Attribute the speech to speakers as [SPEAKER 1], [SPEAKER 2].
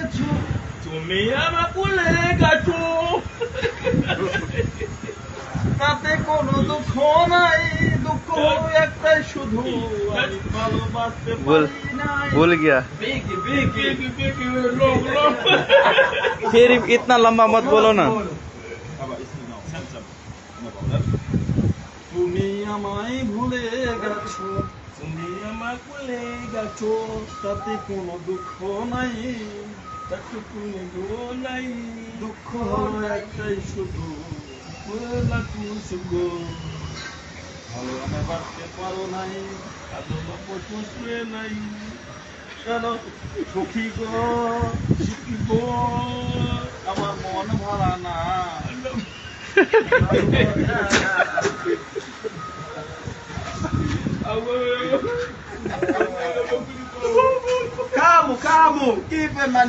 [SPEAKER 1] গেছো তুমি আমার কোলে গেছো তাতে কোনো দুঃখ নাই দুঃখ একটাই শুধু আমি ভালোবাসতে পারি নাই
[SPEAKER 2] भूल गया फिर इतना लंबा मत बोलो ना
[SPEAKER 1] তুমি আমায় ভুলে গেছো তুমি আমার কোলে গেছো তাতে কোনো দুঃখ নাই তাতে কোনো দুঃখ নাই দুঃখ হলো একটাই শুধু ভালো আমি বাঁচতে পারো নাই শুয়ে নাই কেন সখী গো শিখিব আমার মন ভালা না Calmo, calmo. Keep it, man.